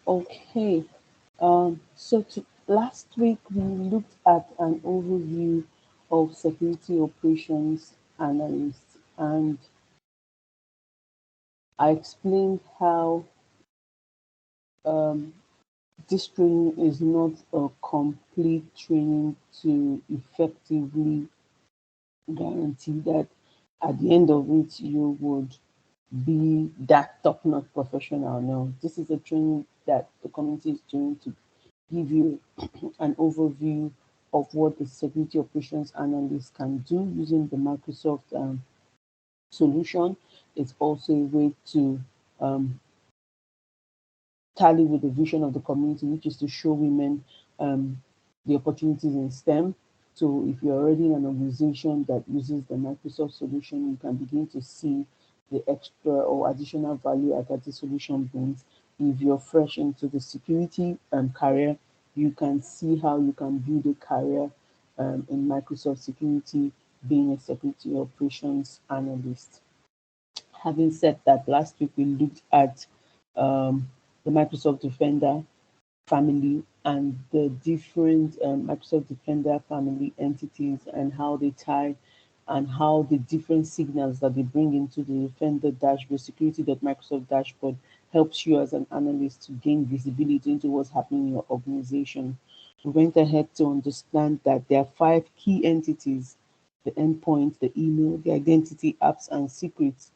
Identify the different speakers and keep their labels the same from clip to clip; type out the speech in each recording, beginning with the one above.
Speaker 1: Okay. Last week we looked at an overview of security operations analysts, and I explained how um, this training is not a complete training to effectively guarantee that at the end of it you would be that top-notch professional. No, this is a training that the community is doing to give you an overview of what the security operations analyst can do using the Microsoft solution. It's also a way to um, tally with the vision of the community, which is to show women um, the opportunities in STEM. So if you're already in an organization that uses the Microsoft solution, you can begin to see the extra or additional value that the solution brings. If you're fresh into the security career, you can see how you can build a career in Microsoft security, being a security operations analyst. Having said that, last week we looked at the Microsoft Defender family and the different Microsoft Defender family entities and how they tie and how the different signals that they bring into the Defender dashboard, security.microsoft dashboard helps you as an analyst to gain visibility into what's happening in your organization. We went ahead to understand that there are five key entities: the endpoint, the email, the identity, apps, and secrets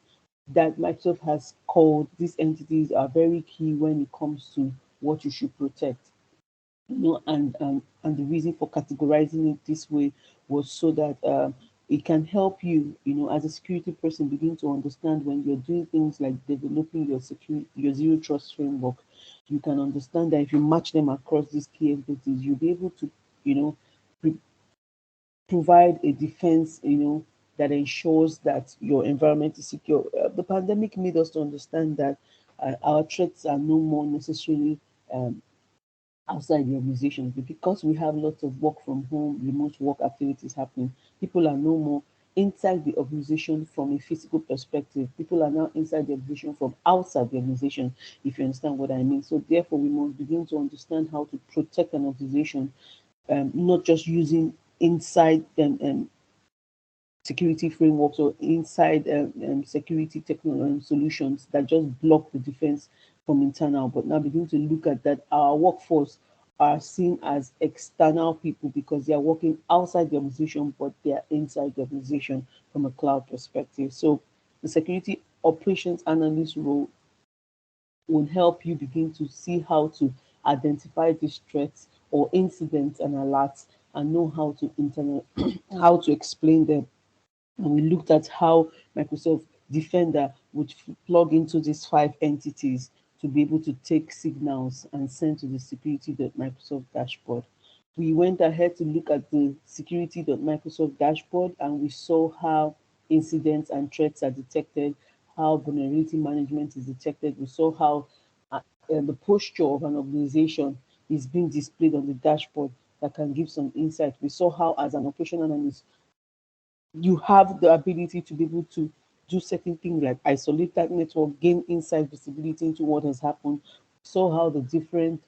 Speaker 1: that Microsoft has called these entities are very key when it comes to what you should protect. And the reason for categorizing it this way was so that it can help you, as a security person, begin to understand when you're doing things like developing your security, your zero trust framework. You can understand that if you match them across these key entities, you'll be able to, you know, pre- provide a defense, that ensures that your environment is secure. The pandemic made us to understand that our threats are no more necessarily um, outside the organization. But because we have lots of work from home, remote work activities happening, people are no more inside the organization from a physical perspective. People are now inside the organization from outside the organization, if you understand what I mean. So therefore, we must begin to understand how to protect an organization, not just using inside them security frameworks or inside security technology solutions that just block the defense from internal, but now begin to look at that our workforce are seen as external people because they are working outside the organization, but they are inside the organization from a cloud perspective. So the security operations analyst role will help you begin to see how to identify these threats or incidents and alerts and know how to how to explain them. And we looked at how Microsoft Defender would plug into these five entities to be able to take signals and send to the security.microsoft dashboard. We went ahead to look at the security.microsoft dashboard and we saw how incidents and threats are detected, how vulnerability management is detected. We saw how the posture of an organization is being displayed on the dashboard that can give some insight. We saw how, as an operational analyst, you have the ability to be able to do certain things like isolate that network, gain insight, visibility into what has happened. Saw how the different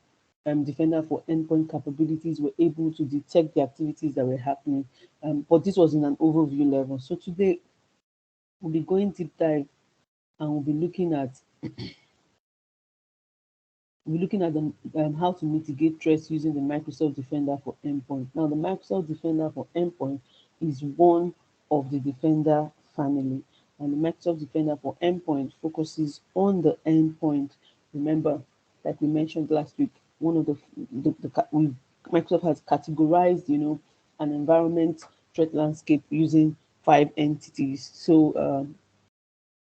Speaker 1: defender for endpoint capabilities were able to detect the activities that were happening. But this was in an overview level. So today we'll be going deep dive and we'll be looking at how to mitigate threats using the Microsoft Defender for Endpoint. Now, the Microsoft Defender for Endpoint is one of the Defender family, and the Microsoft Defender for Endpoint focuses on the endpoint. Remember, like we mentioned last week, one of Microsoft has categorized, an environment threat landscape using five entities. So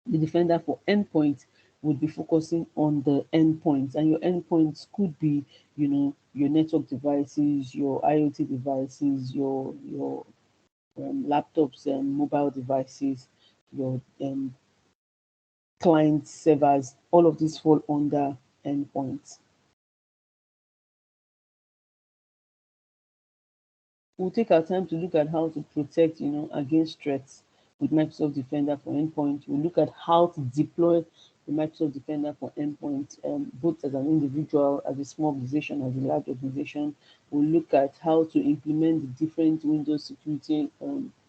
Speaker 1: the defender for endpoint would be focusing on the endpoints, and your endpoints could be, your network devices, your IoT devices, your laptops and mobile devices, your client servers. All of these fall under endpoints. We'll take our time to look at how to protect, against threats with Microsoft Defender for Endpoint. We'll look at how to deploy the Microsoft Defender for Endpoint, both as an individual, as a small organization, as a large organization. We'll look at how to implement the different Windows security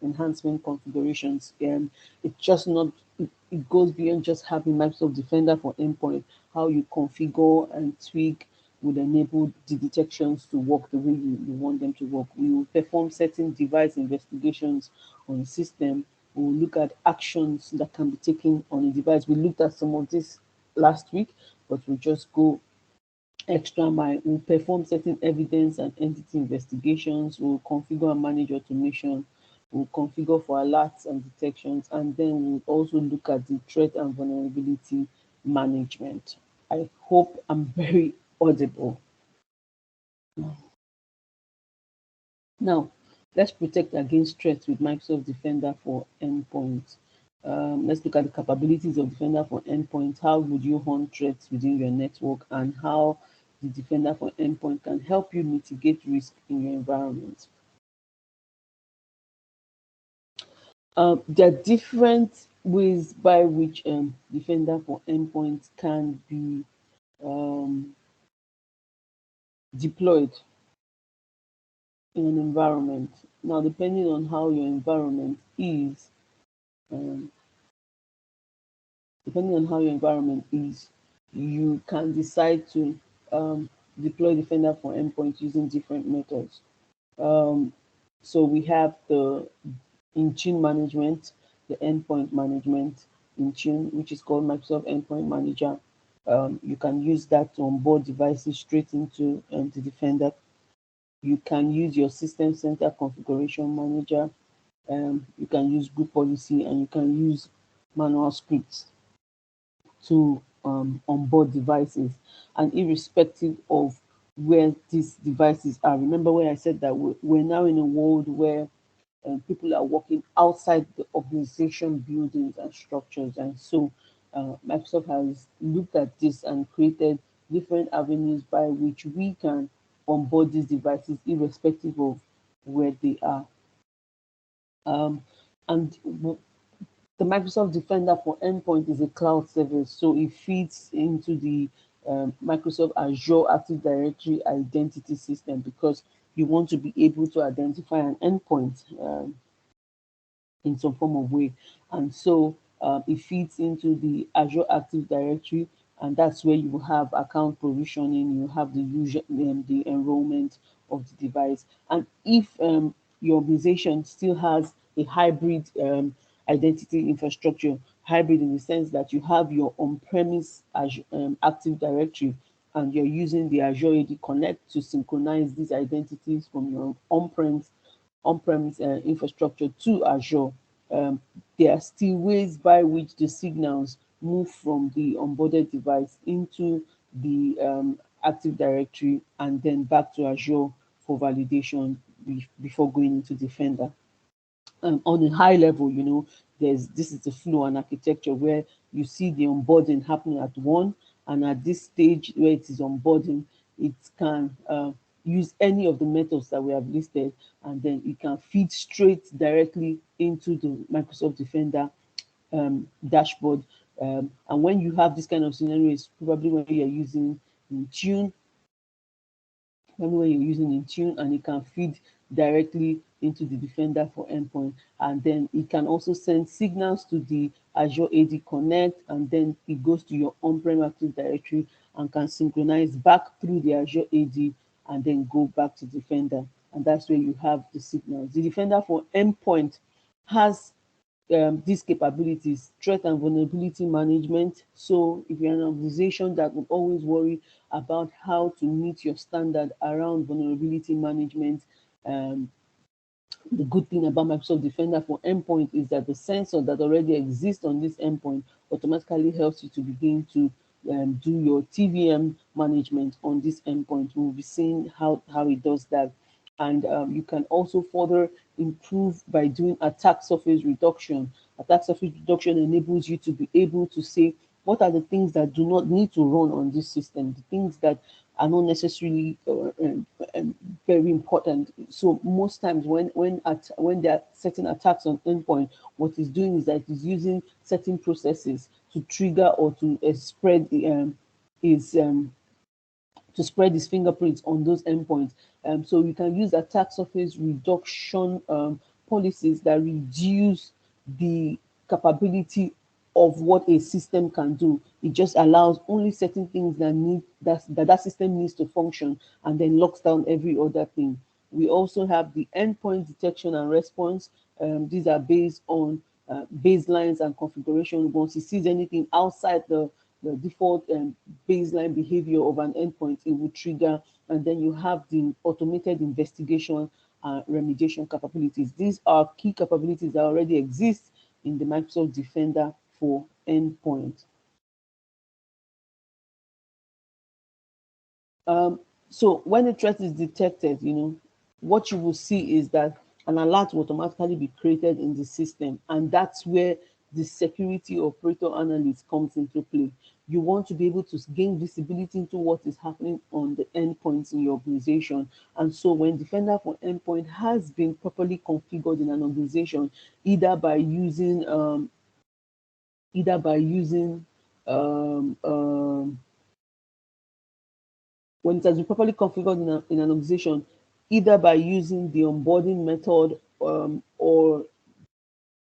Speaker 1: enhancement configurations. It's just not, it goes beyond just having Microsoft Defender for Endpoint. How you configure and tweak would enable the detections to work the way you want them to work. We will perform certain device investigations on the system. We will look at actions that can be taken on a device. We looked at some of this last week, but we'll just go extra mile. We'll perform certain evidence and entity investigations. We'll configure and manage automation. We'll configure for alerts and detections. And then we'll also look at the threat and vulnerability management. I hope I'm very audible. Now, let's protect against threats with Microsoft Defender for Endpoint. Let's look at the capabilities of Defender for Endpoint. How would you hunt threats within your network, and how the Defender for Endpoint can help you mitigate risk in your environment. There are different ways by which Defender for Endpoint can be um, deployed in an environment. Now, depending on how your environment is, um, depending on how your environment is, you can decide to um, deploy Defender for Endpoint using different methods. Um, so we have the in-tune management, the endpoint management in tune, which is called Microsoft Endpoint Manager. You can use that to onboard devices straight into the Defender. You can use your System Center Configuration Manager. You can use group policy, and you can use manual scripts to onboard devices. And irrespective of where these devices are, remember when I said that we're now in a world where people are working outside the organization buildings and structures. And so Microsoft has looked at this and created different avenues by which we can onboard these devices irrespective of where they are. And the Microsoft Defender for Endpoint is a cloud service, so it feeds into the Microsoft Azure Active Directory identity system, because you want to be able to identify an endpoint in some form of way. And so it feeds into the Azure Active Directory, and that's where you have account provisioning, you have the user, the enrollment of the device. And if your organization still has a hybrid identity infrastructure, hybrid in the sense that you have your on-premise Azure, Active Directory, and you're using the Azure AD Connect to synchronize these identities from your on-premise infrastructure to Azure. There are still ways by which the signals move from the onboarded device into the Active Directory and then back to Azure for validation before going into Defender. On a high level, this is the flow and architecture where you see the onboarding happening at one, and at this stage where it is onboarding, it can use any of the methods that we have listed, and then it can feed straight directly into the Microsoft Defender dashboard. And when you have this kind of scenario, it's probably when you're using Intune, when you're using Intune, and it can feed directly into the Defender for Endpoint. And then it can also send signals to the Azure AD Connect, and then it goes to your on-prem Active Directory and can synchronize back through the Azure AD and then go back to Defender. And that's where you have the signals. The Defender for Endpoint has these capabilities: threat and vulnerability management. So if you're an organization that will always worry about how to meet your standard around vulnerability management, the good thing about Microsoft Defender for Endpoint is that the sensor that already exists on this endpoint automatically helps you to begin to do your TVM management on this endpoint. We'll be seeing how it does that. And you can also further improve by doing attack surface reduction. Attack surface reduction enables you to be able to say, what are the things that do not need to run on this system, the things that are not necessarily very important. So most times when there are certain attacks on endpoint, what it's doing is that it's using certain processes to trigger or to spread is to spread its fingerprints on those endpoints. So you can use attack surface reduction policies that reduce the capability of what a system can do. It just allows only certain things that system needs to function, and then locks down every other thing. We also have the endpoint detection and response. These are based on baselines and configuration. Once it sees anything outside the default baseline behavior of an endpoint, it will trigger. And then you have the automated investigation remediation capabilities. These are key capabilities that already exist in the Microsoft Defender for Endpoint. So when a threat is detected, what you will see is that an alert will automatically be created in the system, and that's where the security operator analyst comes into play. You want to be able to gain visibility into what is happening on the endpoints in your organization. And so when Defender for Endpoint has been properly configured in an organization, either by using either by using um, um, when it has been properly configured in an organization, either by using the onboarding method or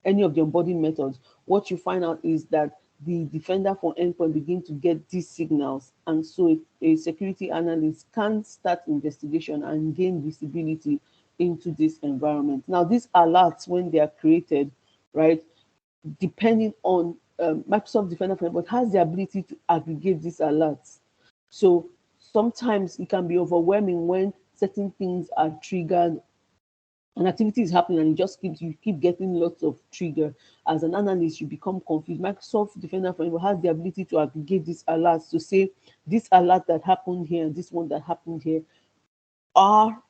Speaker 1: any of the onboarding methods, what you find out is that the Defender for Endpoint begin to get these signals. And so a security analyst can start investigation and gain visibility into this environment. Now, these alerts, when they are created, right, depending on Microsoft Defender for Endpoint has the ability to aggregate these alerts. So sometimes it can be overwhelming when certain things are triggered, an activity is happening and you keep getting lots of trigger. As an analyst, you become confused. Microsoft Defender for Example has the ability to aggregate these alerts to say this alert that happened here and this one that happened here are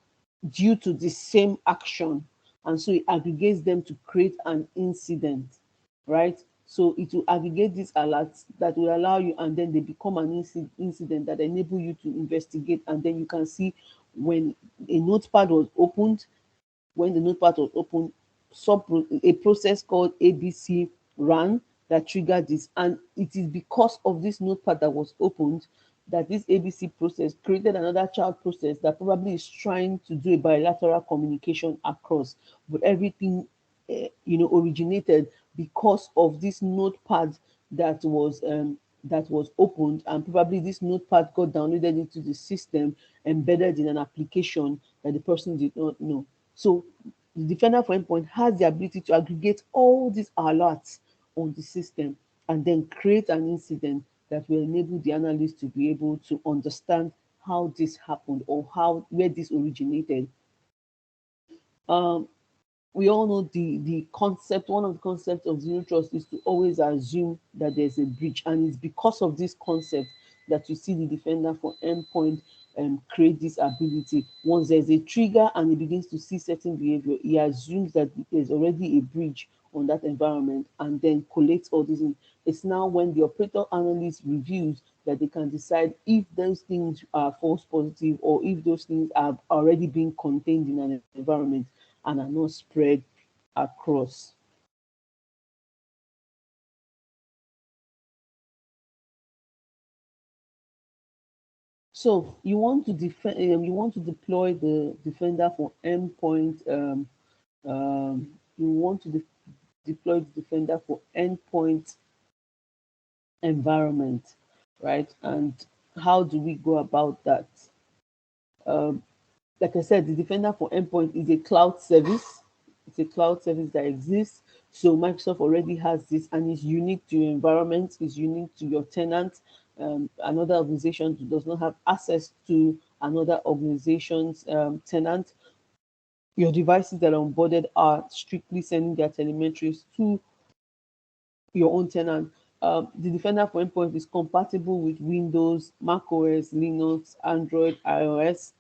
Speaker 1: due to the same action, and so it aggregates them to create an incident, right? So it will aggregate these alerts that will allow you, and then they become an incident that enable you to investigate, and then you can see when a notepad was opened, when the notepad was opened, a process called ABC ran that triggered this. And it is because of this notepad that was opened that this ABC process created another child process that probably is trying to do a bilateral communication across. But everything, originated because of this notepad that was opened, and probably this notepad got downloaded into the system, embedded in an application that the person did not know. So the Defender for Endpoint has the ability to aggregate all these alerts on the system and then create an incident that will enable the analyst to be able to understand how this happened or where this originated. Um, we all know the concept. One of the concepts of zero trust is to always assume that there's a breach, and it's because of this concept that you see the Defender for Endpoint create this ability. Once there's a trigger and he begins to see certain behavior, he assumes that there's already a breach on that environment and then collates all these. It's now when the operator analyst reviews that they can decide if those things are false positive or if those things have already been contained in an environment and are not spread across. So you want to defend, you want to deploy the Defender for Endpoint. You want to deploy the Defender for Endpoint environment, right? And how do we go about that? Um, like I said, the Defender for Endpoint is a cloud service. It's a cloud service that exists. So Microsoft already has this, and it's unique to your environment. It's unique to your tenant. Another organization does not have access to another organization's tenant. Your devices that are onboarded are strictly sending their telemetries to your own tenant. The Defender for Endpoint is compatible with Windows, Mac OS, Linux, Android, iOS,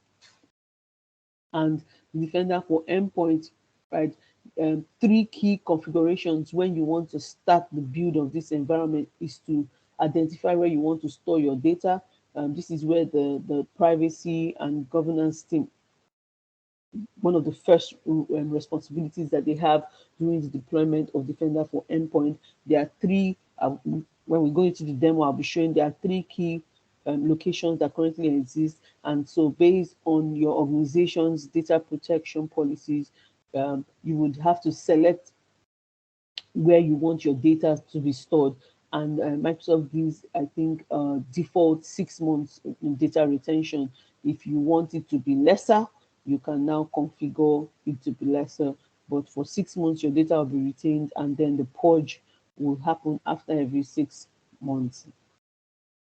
Speaker 1: and Defender for Endpoint, right? Three key configurations when you want to start the build of this environment is to identify where you want to store your data. This is where the privacy and governance team, one of the first responsibilities that they have during the deployment of Defender for Endpoint. There are three, when we go into the demo, I'll be showing there are three key locations that currently exist. And so based on your organization's data protection policies, you would have to select where you want your data to be stored. And Microsoft gives, I think, default 6 months in data retention. If you want it to be lesser, you can now configure it to be lesser. But for 6 months, your data will be retained, and then the purge will happen after every 6 months.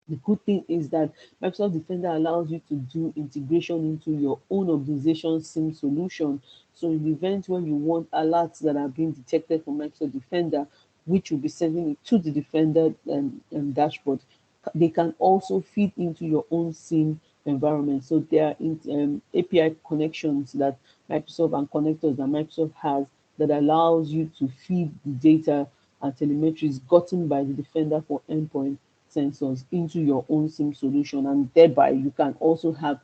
Speaker 1: The good thing is that Microsoft Defender allows you to do integration into your own organization SIM solution. So in the event when you want alerts that are being detected from Microsoft Defender, which will be sending it to the Defender dashboard, they can also feed into your own SIM environment. So there are API connections that Microsoft and connectors that Microsoft has that allows you to feed the data and telemetries gotten by the Defender for Endpoint sensors into your own SIM solution, and thereby you can also have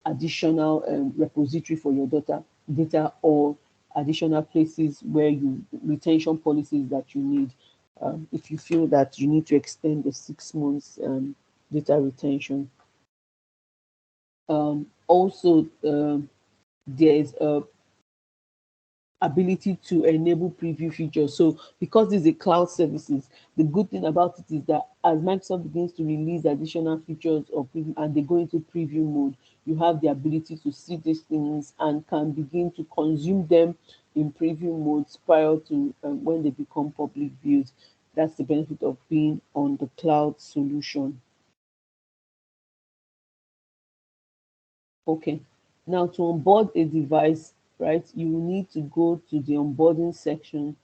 Speaker 1: additional repository for your data or additional places where you retention policies that you need if you feel that you need to extend the 6 months data retention. Also, there is a ability to enable preview features. So because these are cloud services, the good thing about it is that as Microsoft begins to release additional features or preview, and they go into preview mode, you have the ability to see these things and can begin to consume them in preview modes prior to when they become public views. That's the benefit of being on the cloud solution. Okay, now to onboard a device, right, you will need to go to the onboarding section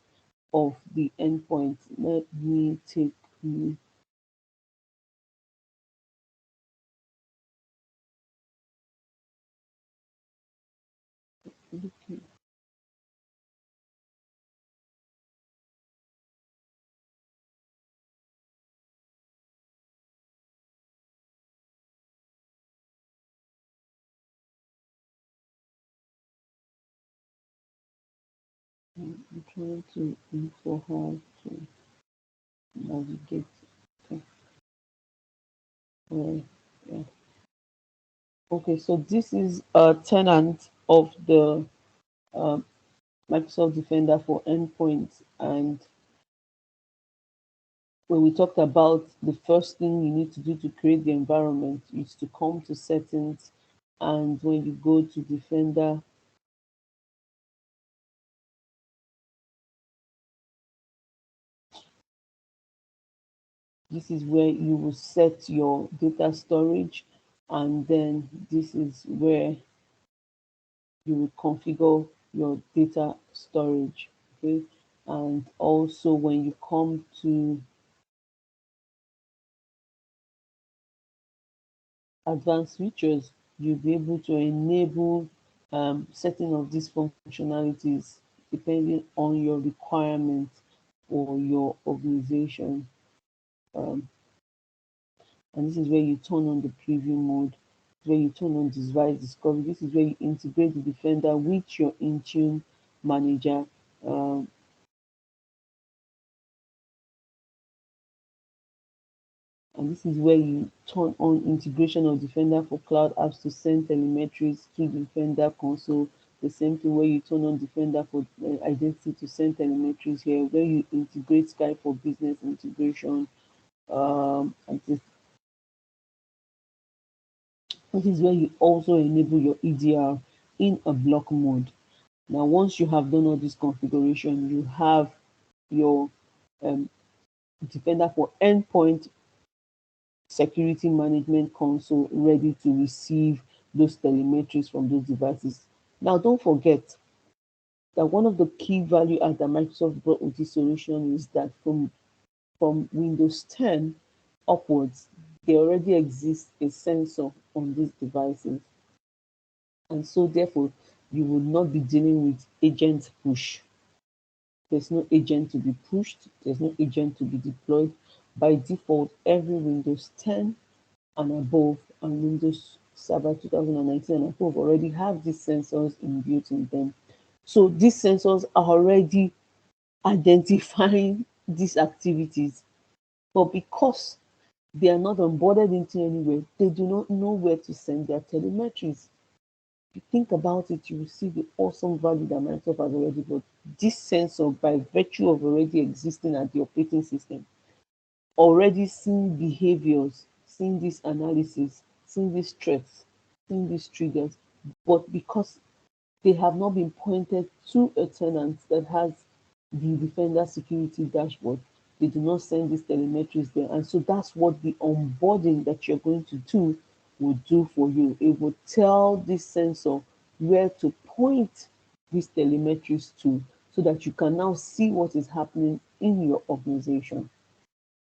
Speaker 1: of the endpoint. Let me take you. Okay. I'm trying to look for how to navigate. Okay. Yeah. Okay, so this is a tenant of the uh, Microsoft Defender for Endpoint. And when we talked about the first thing you need to do to create the environment is to come to settings. And when you go to Defender, this is where you will set your data storage, and then this is where you will configure your data storage. Okay, and also when you come to advanced features, you'll be able to enable setting of these functionalities depending on your requirement for your organization. Um, and this is where you turn on the preview mode, where you turn on device discovery. This is where you integrate the Defender with your Intune manager. Um, and this is where you turn on integration of Defender for cloud apps to send telemetries to the Defender console. The same thing where you turn on Defender for identity to send telemetries here, where you integrate Skype for business integration. And this is where you also enable your EDR in a block mode. Now, once you have done all this configuration, you have your um, Defender for Endpoint security management console ready to receive those telemetries from those devices. Now, don't forget that one of the key value add that Microsoft brought with this solution is that from Windows 10 upwards, there already exists a sensor on these devices. And so, therefore, you will not be dealing with agent push. There's no agent to be pushed, there's no agent to be deployed. By default, every Windows 10 and above, and Windows Server 2019 and above already have these sensors inbuilt in them. So these sensors are already identifying these activities, but because they are not onboarded into anywhere, they do not know where to send their telemetries. If you think about it, you will see the awesome value that Microsoft has already got. This sensor, by virtue of already existing at the operating system, already seeing behaviors, seeing this analysis, seeing these threats, seeing these triggers, but because they have not been pointed to a tenant that has the Defender security dashboard, they do not send these telemetries there. And so that's what the onboarding that you're going to do will do for you. It will tell this sensor where to point these telemetries to so that you can now see what is happening in your organization.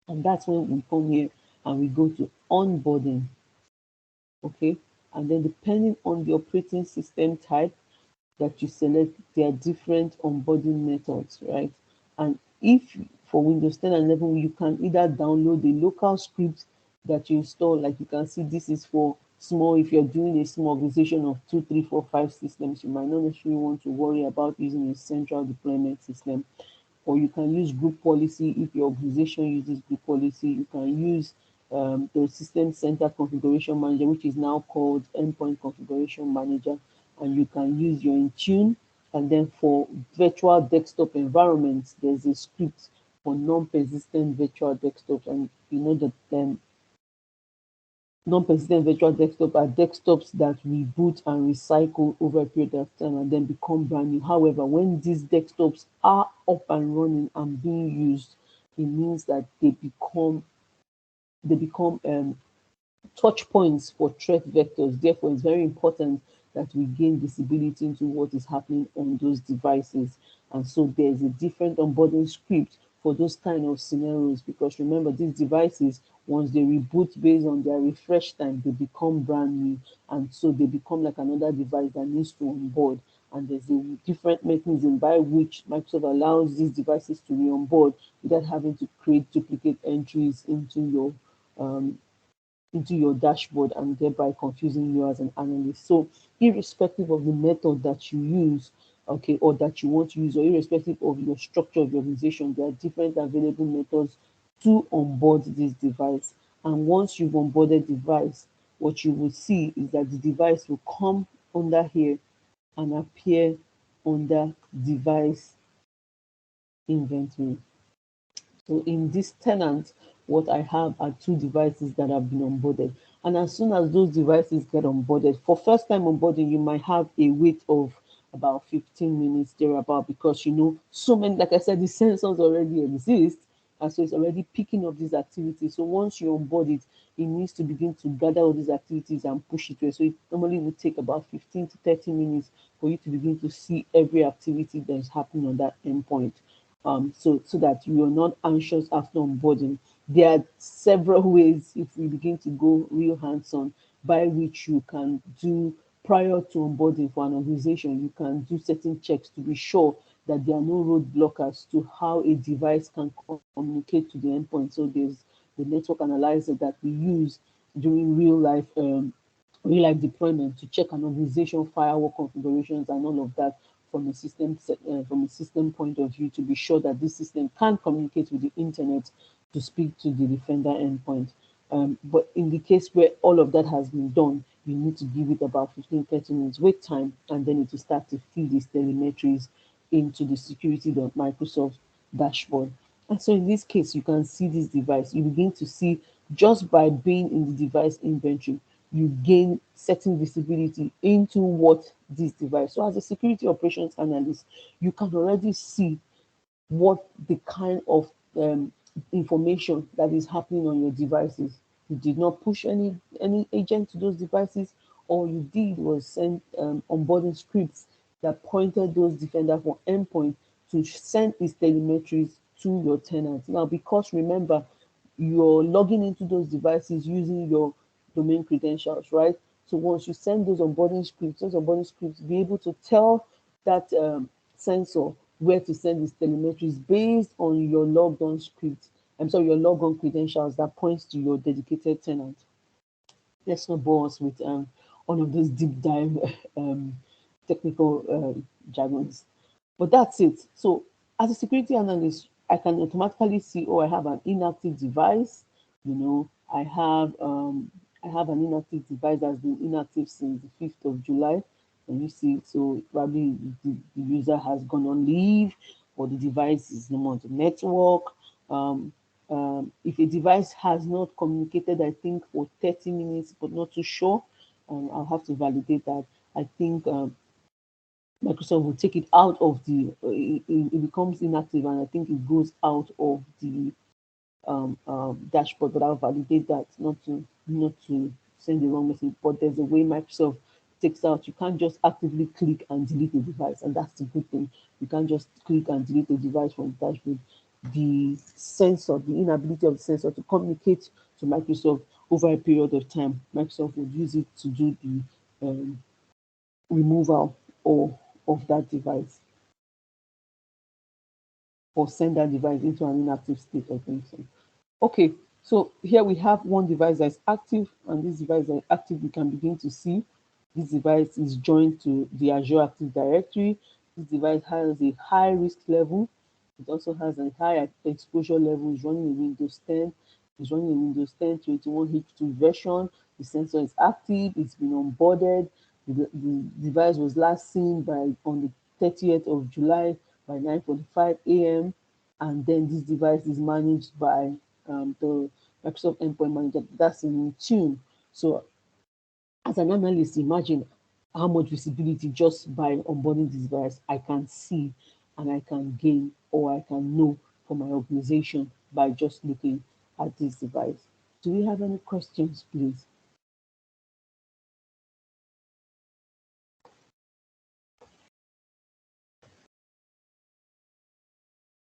Speaker 1: And that's when we come here and we go to onboarding. Okay. And then depending on the operating system type that you select, there are different onboarding methods, right? And if for Windows 10 and 11, you can either download the local script that you install, like you can see, this is for small. If you're doing a small organization of 2, 3, 4, 5 systems, you might not necessarily want to worry about using a central deployment system. Or you can use group policy if your organization uses group policy. You can use the System Center Configuration Manager, which is now called Endpoint Configuration Manager, and you can use your Intune. And then for virtual desktop environments, there's a script for non-persistent virtual desktops, and you know that non-persistent virtual desktop are desktops that reboot and recycle over a period of time and then become brand new. However, when these desktops are up and running and being used, it means that they become touch points for threat vectors. Therefore, it's very important that we gain visibility into what is happening on those devices. And so there's a different onboarding script for those kind of scenarios, because remember, these devices, once they reboot based on their refresh time, they become brand new. And so they become like another device that needs to onboard. And there's a different mechanism by which Microsoft allows these devices to re-onboard without having to create duplicate entries um, into your dashboard and thereby confusing you as an analyst. So, irrespective of the method that you use, okay, or that you want to use, or irrespective of your structure of your organization, there are different available methods to onboard this device. And once you've onboarded device, what you will see is that the device will come under here and appear under device inventory. So in this tenant, what I have are two devices that have been onboarded. And as soon as those devices get onboarded, for first time onboarding, you might have a wait of about 15 minutes thereabout, because so many, like I said, the sensors already exist. And so it's already picking up these activities. So once you onboard it, it needs to begin to gather all these activities and push it through. So it normally will take about 15 to 30 minutes for you to begin to see every activity that is happening on that endpoint. So that you are not anxious after onboarding. There are several ways, if we begin to go real hands-on, by which you can do prior to onboarding for an organization. You can do certain checks to be sure that there are no roadblockers to how a device can communicate to the endpoint. So there's the network analyzer that we use during real life deployment to check an organization firewall configurations and all of that from a system point of view, to be sure that this system can communicate with the internet to speak to the Defender endpoint. But in the case where all of that has been done, you need to give it about 15-30 minutes wait time, and then it will start to feed these telemetries into the security.microsoft dashboard. And so in this case, you can see this device. You begin to see, just by being in the device inventory, you gain certain visibility into what this device. So as a security operations analyst, you can already see what the kind of information that is happening on your devices. You did not push any agent to those devices. All you did was send onboarding scripts that pointed those defender for endpoint to send these telemetries to your tenants. Now, because remember, you're logging into those devices using your domain credentials, right? So once you send those onboarding scripts be able to tell that sensor where to send these telemetries based on your logged on script. I'm sorry, your logon credentials that points to your dedicated tenant. let's not bore us with all of those deep dive um, technical jargons. But that's it. So as a security analyst, I can automatically see, oh, I have an inactive device. You know, I have an inactive device that's been inactive since the 5th of July. And you see, so probably the user has gone on leave, or the device is no more on the network. Um, if a device has not communicated, I think for 30 minutes, but not too sure, I'll have to validate that. I think Microsoft will take it out of it becomes inactive, and I think it goes out of the dashboard. But I'll validate that, not to send the wrong message. But there's a way Microsoft takes out. You can't just actively click and delete a device, and that's the good thing. You can't just click and delete a device from the dashboard. The sensor, the inability of the sensor to communicate to Microsoft over a period of time, Microsoft would use it to do the removal or of that device, or send that device into an inactive state, I think so. Okay, so here we have one device that is active, and this device that is active, we can begin to see this device is joined to the Azure Active Directory. This device has a high risk level. It also has a high exposure level. It's running a Windows 10. It's running a Windows 10 21H2 version. The sensor is active. It's been onboarded. The device was last seen by on the 30th of July by 9:45 a.m. And then this device is managed by the Microsoft Endpoint Manager. That's in tune. So as an analyst, imagine how much visibility just by onboarding this device I can see, and I can gain, or I can know for my organization by just looking at this device. Do we have any questions, please?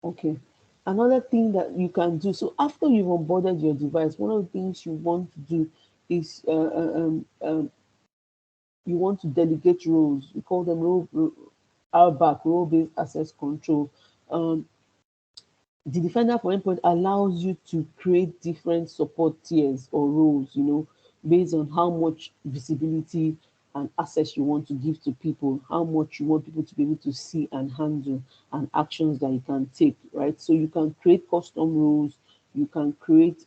Speaker 1: Okay. Another thing that you can do, so after you've onboarded your device, one of the things you want to do is you want to delegate roles. We call them RBAC, role-based access control. Um, the Defender for Endpoint allows you to create different support tiers or roles, based on how much visibility and access you want to give to people, how much you want people to be able to see and handle, and actions that you can take, right? So you can create custom rules, you can create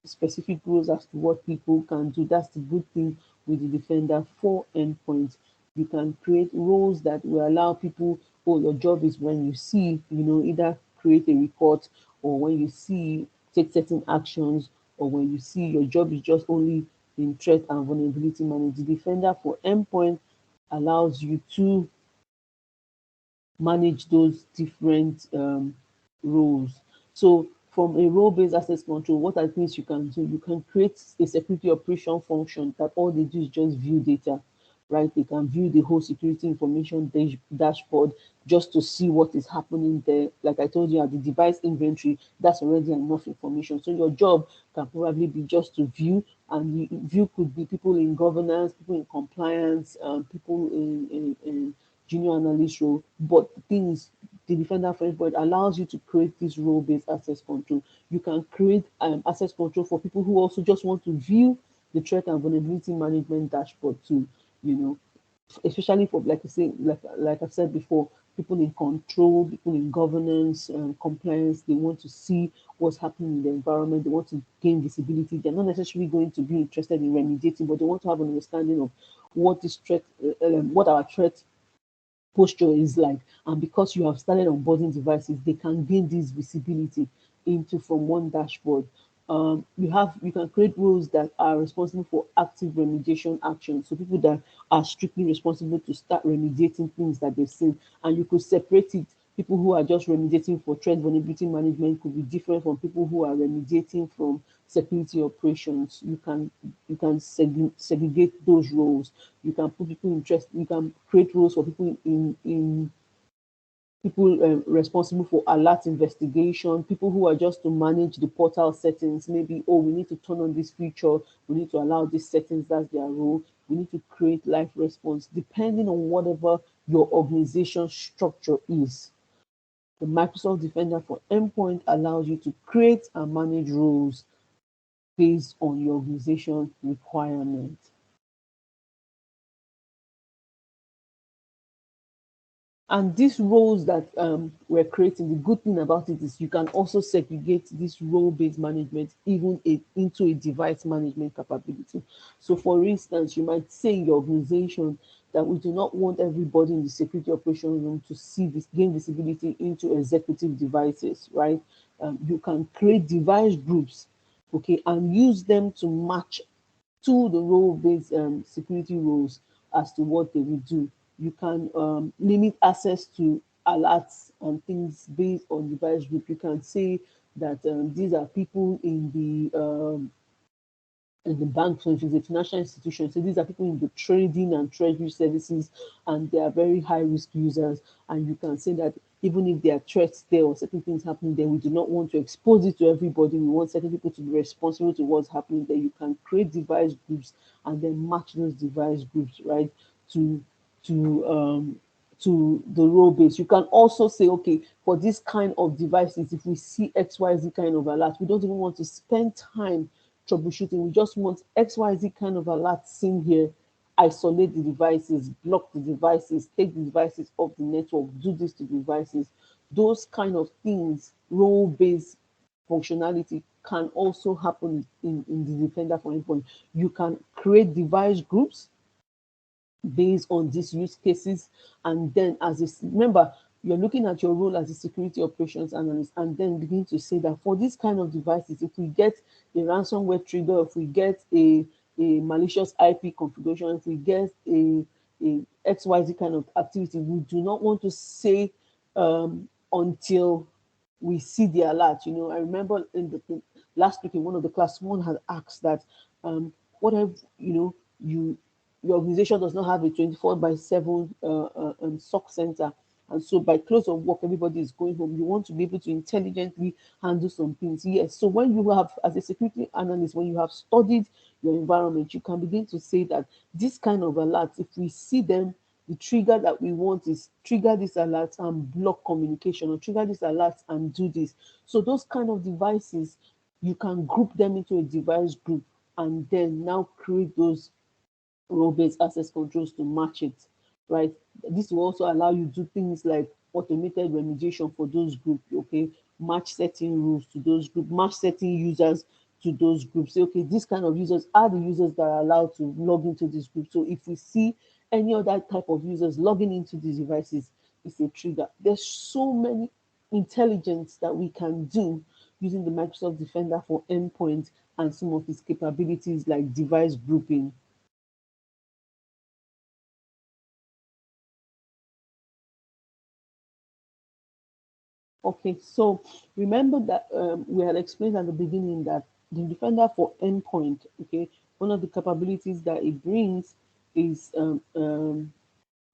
Speaker 1: specific rules as to what people can do. That's the good thing with the Defender for Endpoint. You can create roles that will allow people, oh, your job is when you see, either create a report, or when you see, take certain actions, or when you see your job is just only in threat and vulnerability management. The Defender for Endpoint allows you to manage those different roles. So from a role-based access control, what are things you can do? You can create a security operation function that all they do is just view data, right? They can view the whole security information dashboard just to see what is happening there. Like I told you, at the device inventory, that's already enough information. So your job can probably be just to view, and view could be people in governance, people in compliance, people in junior analyst role. But the thing is, the Defender for Endpoint allows you to create this role-based access control. You can create access control for people who also just want to view the threat and vulnerability management dashboard too. You know, especially for, like I say, like I said before, people in control, people in governance, compliance. They want to see what's happening in the environment. They want to gain visibility. They're not necessarily going to be interested in remediating, but they want to have an understanding of what is threat, what our threat posture is like. And because you have started onboarding devices, they can gain this visibility into from one dashboard. You can create rules that are responsible for active remediation actions. So people that are strictly responsible to start remediating things that they've seen, and you could separate it. People who are just remediating for threat vulnerability management could be different from people who are remediating from security operations. You can segregate those roles. You can put people interest. You can create roles for people in people responsible for alert investigation, people who are just to manage the portal settings. Maybe, oh, we need to turn on this feature, we need to allow these settings, that's their role. We need to create live response, depending on whatever your organization structure is. The Microsoft Defender for Endpoint allows you to create and manage roles based on your organization requirement. And these roles that we're creating, the good thing about it is you can also segregate this role-based management even into a device management capability. So for instance, you might say in your organization that we do not want everybody in the security operation room to see this, gain visibility into executive devices, right? You can create device groups, okay, and use them to match to the role-based security roles as to what they will do. You can limit access to alerts and things based on device group. You can say that these are people in the bank, so if it's a financial institution, so these are people in the trading and treasury services, and they are very high risk users. And you can say that even if there are threats there or certain things happening there, we do not want to expose it to everybody. We want certain people to be responsible to what's happening there. You can create device groups and then match those device groups, right, to to um to the role base. You can also say, okay, for this kind of devices, if we see XYZ kind of alert, we don't even want to spend time troubleshooting. We just want XYZ kind of alert seen here. Isolate the devices, block the devices, take the devices off the network, do this to the devices. Those kind of things, role-based functionality can also happen in the Defender for Endpoint. You can create device groups based on these use cases. And then as a, remember, you're looking at your role as a security operations analyst and then begin to say that for this kind of devices, if we get a ransomware trigger, if we get a malicious IP configuration, if we get a XYZ kind of activity, we do not want to say until we see the alert. You know, I remember in the last week in one of the class, one had asked that what if, you know, your organization does not have a 24 by 7 SOC center. And so by close of work, everybody is going home. You want to be able to intelligently handle some things. Yes. So when you have, as a security analyst, when you have studied your environment, you can begin to say that this kind of alerts, if we see them, the trigger that we want is trigger this alert and block communication, or trigger this alert and do this. So those kind of devices, you can group them into a device group and then now create those role-based access controls to match it, right? This will also allow you to do things like automated remediation for those groups, okay? Match setting rules to those groups, match setting users to those groups. Say, okay, this kind of users are the users that are allowed to log into this group. So if we see any other type of users logging into these devices, it's a trigger. There's so many intelligence that we can do using the Microsoft Defender for Endpoint and some of its capabilities like device grouping. Okay, so remember that we had explained at the beginning that the Defender for Endpoint, okay, one of the capabilities that it brings is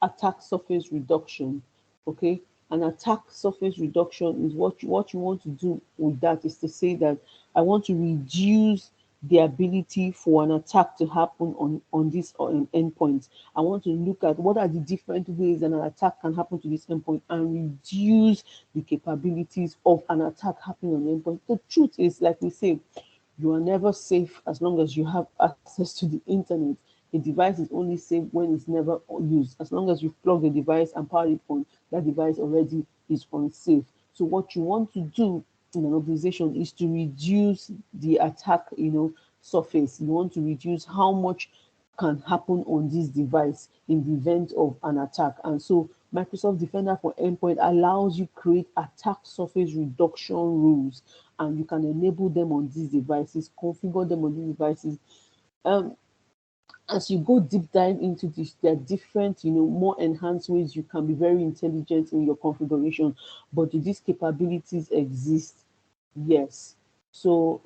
Speaker 1: attack surface reduction. Okay, an attack surface reduction is what you want to do with that is to say that I want to reduce the ability for an attack to happen on this endpoint. I want to look at what are the different ways an attack can happen to this endpoint and reduce the capabilities of an attack happening on the endpoint. The truth is, like we say, you are never safe as long as you have access to the internet. A device is only safe when it's never used. As long as you plug the device and power it on, that device already is unsafe. So what you want to do in an organization is to reduce the attack, surface. You want to reduce how much can happen on this device in the event of an attack. And so Microsoft Defender for Endpoint allows you create attack surface reduction rules, and you can enable them on these devices, configure them on these devices. Um, as you go deep dive into this, there are different, more enhanced ways you can be very intelligent in your configuration. But do these capabilities exist? Yes. So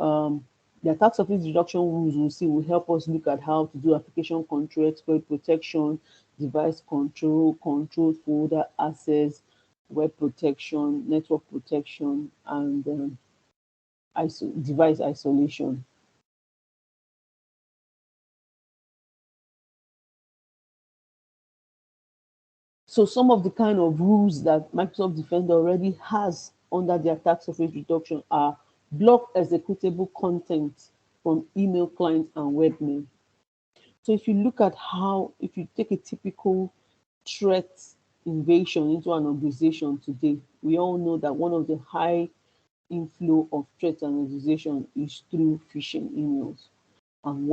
Speaker 1: the attack surface reduction rules we'll see will help us look at how to do application control, exploit protection, device control, control folder access, web protection, network protection, and device isolation. So some of the kind of rules that Microsoft Defender already has under the attack surface reduction are block executable content. from email clients and webmail. So if you look at how, if you take a typical threat invasion into an organization today, we all know that one of the high inflow of threats and organization is through phishing emails. And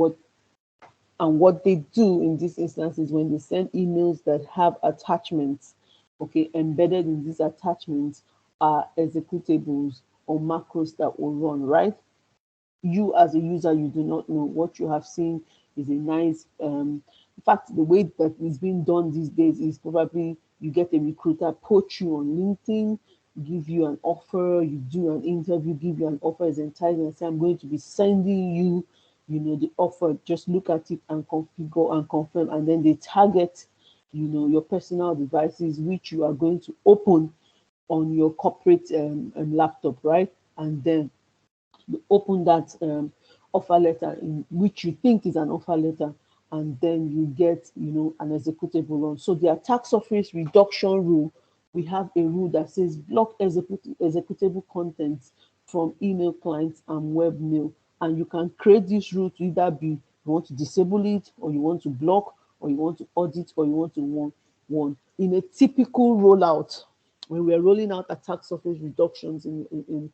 Speaker 1: what they do in this instance is when they send emails that have attachments, okay, embedded in these attachments are executables or macros that will run, right? You as a user, you do not know. What you have seen is a nice in fact, the way that it's being done these days is probably you get a recruiter poach you on LinkedIn, give you an offer, you do an interview, give you an offer as enticing, and say, I'm going to be sending you, the offer. Just look at it and configure and confirm, and then they target, your personal devices, which you are going to open on your corporate laptop, right? And then you open that offer letter, in which you think is an offer letter, and then you get an executable on. So the attack surface reduction rule, we have a rule that says block executable contents from email clients and web mail. And you can create this rule to either be, you want to disable it, or you want to block, or you want to audit, or you want to warn. In a typical rollout, when we're rolling out attack surface reductions in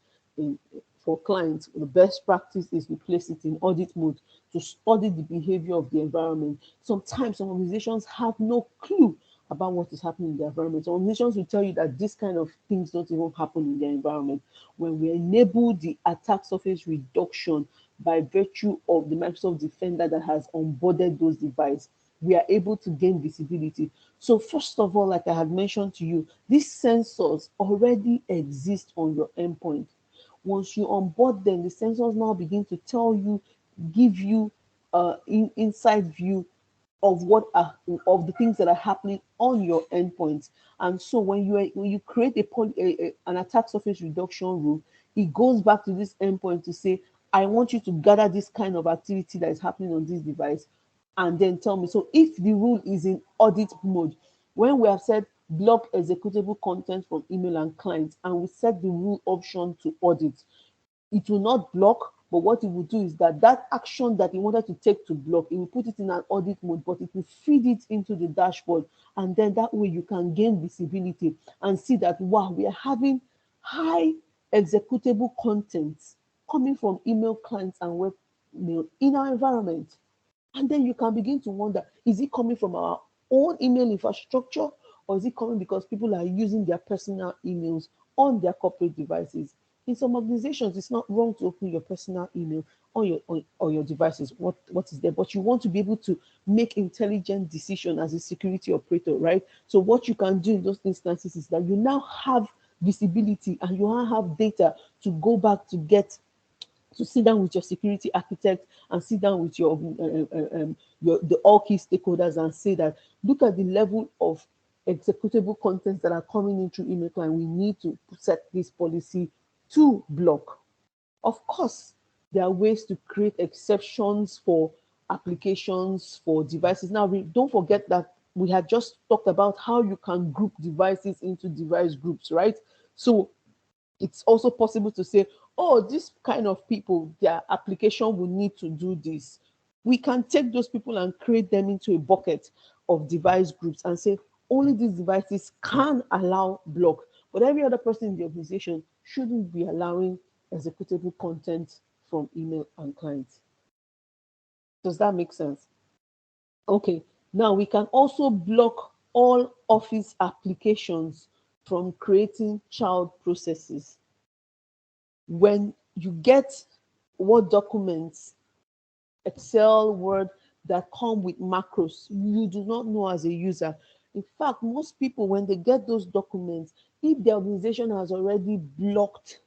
Speaker 1: for clients, the best practice is to place it in audit mode to study the behavior of the environment. Sometimes some organizations have no clue about what is happening in the environment. Some organizations will tell you that this kind of things don't even happen in their environment. When we enable the attack surface reduction by virtue of the Microsoft Defender that has onboarded those devices, we are able to gain visibility. So first of all, like I had mentioned to you, these sensors already exist on your endpoint. Once you onboard them, the sensors now begin to tell you, give you inside view of of the things that are happening on your endpoints. And so when you create an attack surface reduction rule, it goes back to this endpoint to say, I want you to gather this kind of activity that is happening on this device, and then tell me. So if the rule is in audit mode, when we have said block executable content from email and clients, and we set the rule option to audit, it will not block, but what it will do is that action that you wanted to take to block, it will put it in an audit mode, but it will feed it into the dashboard. And then that way you can gain visibility and see that, wow, we are having high executable content coming from email clients and web mail in our environment. And then you can begin to wonder, is it coming from our own email infrastructure, or is it coming because people are using their personal emails on their corporate devices? In some organizations, it's not wrong to open your personal email on your devices. What is there? But you want to be able to make intelligent decision as a security operator, right? So what you can do in those instances is that you now have visibility and you now have data to go back to sit down with your security architect and sit down with the all key stakeholders and say that, look at the level of executable contents that are coming in through email client. We need to set this policy to block. Of course, there are ways to create exceptions for applications, for devices. Now, don't forget that we had just talked about how you can group devices into device groups, right? So it's also possible to say, oh, this kind of people, their application will need to do this. We can take those people and create them into a bucket of device groups and say, only these devices can allow block, but every other person in the organization shouldn't be allowing executable content from email and clients. Does that make sense? Okay, now we can also block all Office applications from creating child processes. When you get Word documents, Excel, Word that come with macros, you do not know as a user. In fact, most people, when they get those documents, if the organization has already blocked,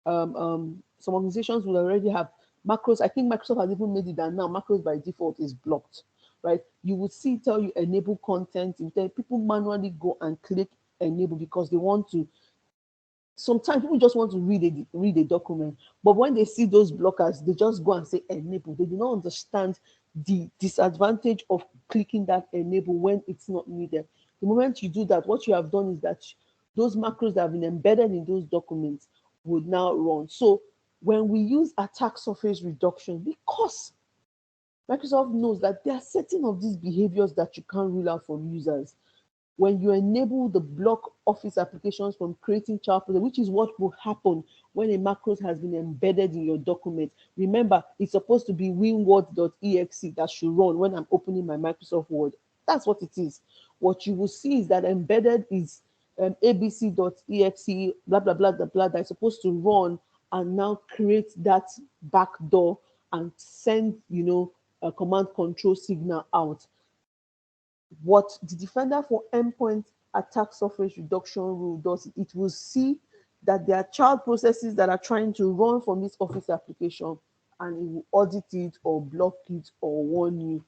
Speaker 1: some organizations will already have macros. I think Microsoft has even made it that now macros by default is blocked, right? You would see tell you enable content. Then people manually go and click enable because they want to. Sometimes people just want to read a document, but when they see those blockers, they just go and say enable. They do not understand the disadvantage of clicking that enable when it's not needed. The moment you do that, what you have done is that those macros that have been embedded in those documents would now run. So when we use attack surface reduction, because Microsoft knows that there are certain of these behaviors that you can't rule out from users. When you enable the block Office applications from creating child projects, which is what will happen when a macros has been embedded in your document. Remember, it's supposed to be winword.exe that should run when I'm opening my Microsoft Word. That's what it is. What you will see is that embedded is abc.exe, blah, blah, blah, blah, blah, that is supposed to run and now create that backdoor and send, a command control signal out. What the defender for endpoint attack surface reduction rule does, it will see that there are child processes that are trying to run from this Office application, and it will audit it or block it or warn you.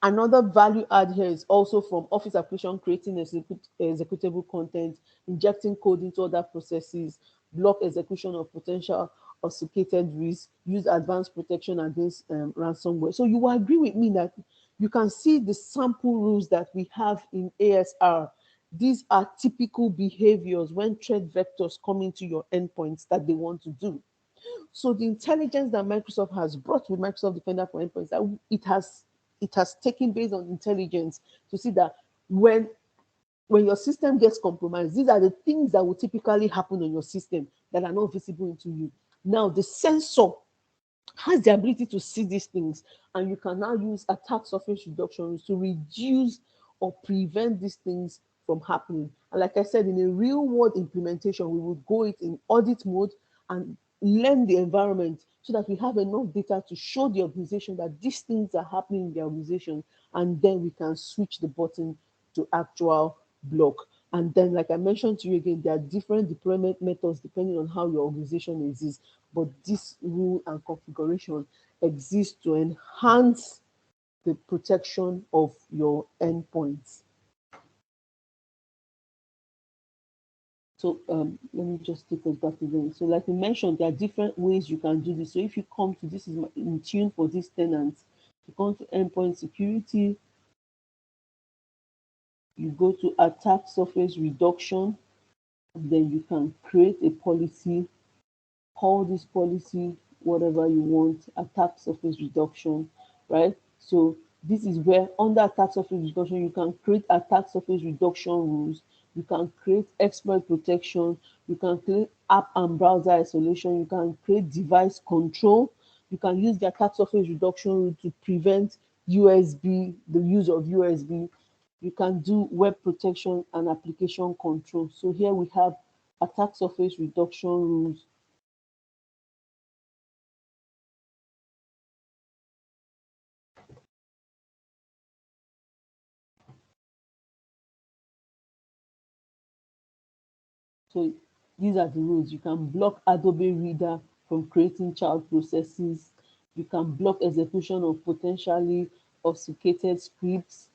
Speaker 1: Another value add here is also from Office application creating executable content, injecting code into other processes, block execution of potential authenticated risks, use advanced protection against ransomware. So you will agree with me that you can see the sample rules that we have in ASR. These are typical behaviors when threat vectors come into your endpoints that they want to do. So the intelligence that Microsoft has brought with Microsoft Defender for Endpoints, that it has taken based on intelligence to see that when your system gets compromised, these are the things that will typically happen on your system that are not visible into you. Now, the sensor has the ability to see these things, and you can now use attack surface reduction to reduce or prevent these things from happening. And like I said, in a real world implementation, we would go it in audit mode and learn the environment so that we have enough data to show the organization that these things are happening in the organization, and then we can switch the button to actual block. And then, like I mentioned to you again, there are different deployment methods depending on how your organization exists. But this rule and configuration exists to enhance the protection of your endpoints. So let me just take us back again. So like we mentioned, there are different ways you can do this. So if you come to this is in tune for this tenant, you come to endpoint security, you go to attack surface reduction, then you can create a policy, call this policy whatever you want, attack surface reduction, right? So this is where under attack surface reduction, you can create attack surface reduction rules, you can create exploit protection, you can create app and browser isolation, you can create device control, you can use the attack surface reduction rule to prevent USB, the use of USB. You can do web protection and application control. So here we have attack surface reduction rules. So these are the rules. You can block Adobe Reader from creating child processes. You can block execution of potentially obfuscated scripts.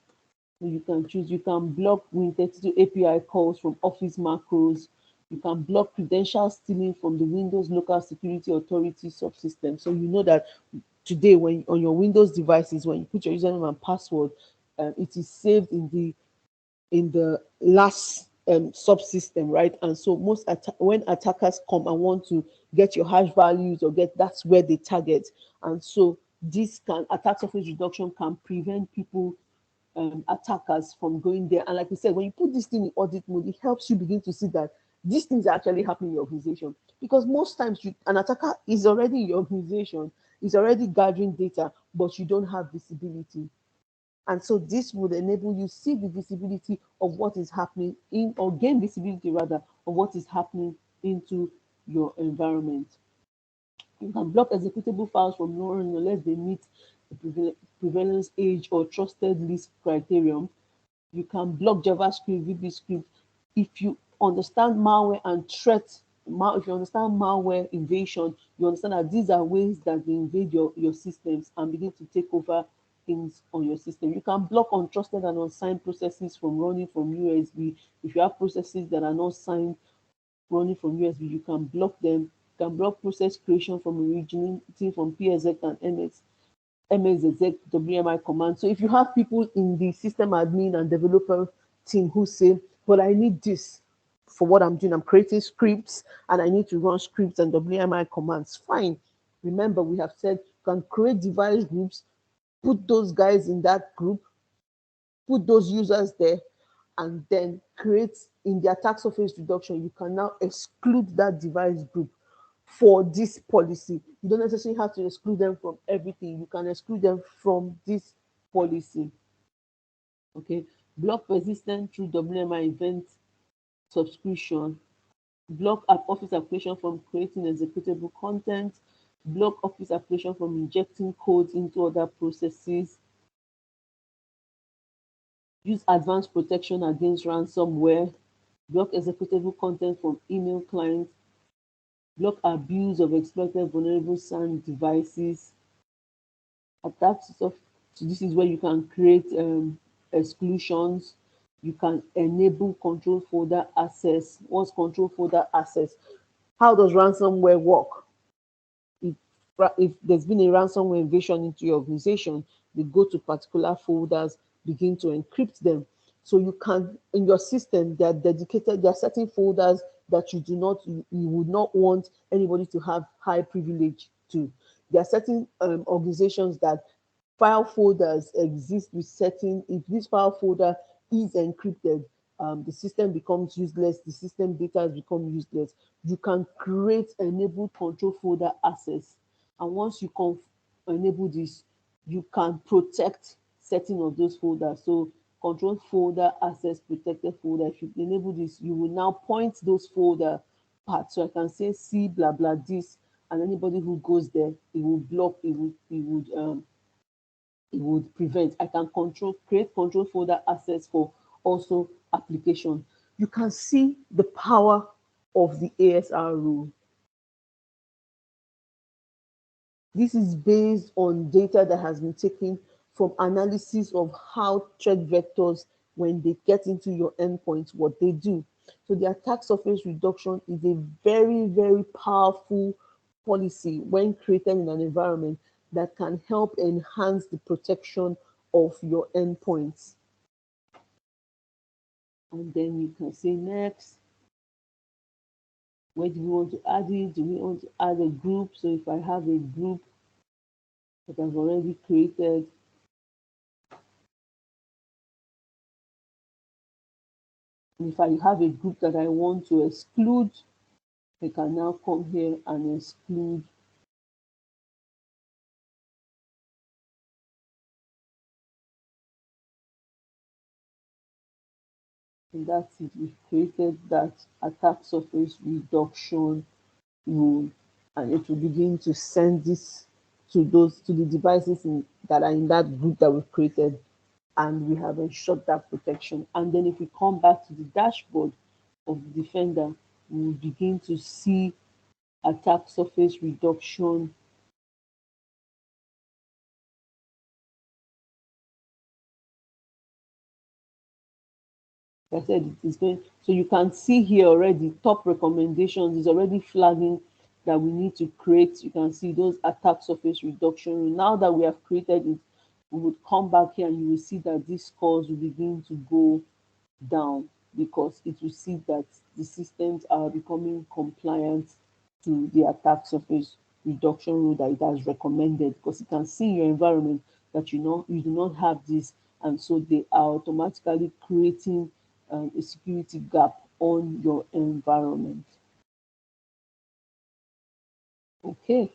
Speaker 1: You can choose, you can block Win32 API calls from Office macros. You can block credential stealing from the Windows Local Security Authority subsystem. So you know that today when on your Windows devices, when you put your username and password, it is saved in the last subsystem, right? And so when attackers come and want to get your hash values or that's where they target. And so this attack surface reduction can prevent people, attackers from going there. And like we said, when you put this thing in audit mode, it helps you begin to see that these things are actually happening in your organization. Because most times an attacker is already in your organization, is already gathering data, but you don't have visibility. And so this would enable you see the visibility of what is happening in, or gain visibility rather, of what is happening into your environment. You can block executable files from running unless they meet the prevalence age or trusted list criterion. You can block JavaScript, VB script. If you understand malware and threat, if you understand malware invasion, you understand that these are ways that they invade your systems and begin to take over things on your system. You can block untrusted and unsigned processes from running from USB. If you have processes that are not signed running from USB, you can block them. You can block process creation from originating from PSX and MS exec WMI command. So if you have people in the system admin and developer team who say, but I need this for what I'm doing. I'm creating scripts and I need to run scripts and WMI commands. Fine. Remember, we have said you can create device groups, put those guys in that group, put those users there, and then create in the attack surface reduction. You can now exclude that device group for this policy. You don't necessarily have to exclude them from everything. You can exclude them from this policy. Okay. Block persistent through WMI event subscription. Block Office application from creating executable content. Block Office application from injecting codes into other processes. Use advanced protection against ransomware. Block executable content from email clients. Block abuse of exploited vulnerable SAN devices. Attacks of, so this is where you can create exclusions. You can enable control folder access. What's control folder access? How does ransomware work? If there's been a ransomware invasion into your organization, they go to particular folders, begin to encrypt them. So you can, in your system, there are certain folders that you would not want anybody to have high privilege to. There are certain organizations that file folders exist with certain, if this file folder is encrypted, the system becomes useless, the system data has become useless. You can create enabled control folder access. And once you enable this, you can protect certain of those folders. So control folder access protected folder, if you enable this, you will now point those folder parts. So I can say C blah blah this, and anybody who goes there, it will block, it would prevent. I can create control folder access for also application. You can see the power of the ASR rule. This is based on data that has been taken from analysis of how threat vectors, when they get into your endpoint, what they do. So the attack surface reduction is a very, very powerful policy when created in an environment that can help enhance the protection of your endpoints. And then you can say next. Where do we want to add it? Do we want to add a group? So if I have a group that I've already created, and if I have a group that I want to exclude, I can now come here and exclude. And that's it. We've created that attack surface reduction rule, and it will begin to send this to the devices that are in that group that we've created, and we have ensured that protection. And then if we come back to the dashboard of the defender, we will begin to see attack surface reduction. Like I said, it is going, so you can see here already top recommendations is already flagging that we need to create. You can see those attack surface reduction. Now that we have created it, we would come back here and you will see that these scores will begin to go down, because it will see that the systems are becoming compliant to the attack surface reduction rule that it has recommended, because you can see in your environment that you do not have this, and so they are automatically creating a security gap on your environment. Okay.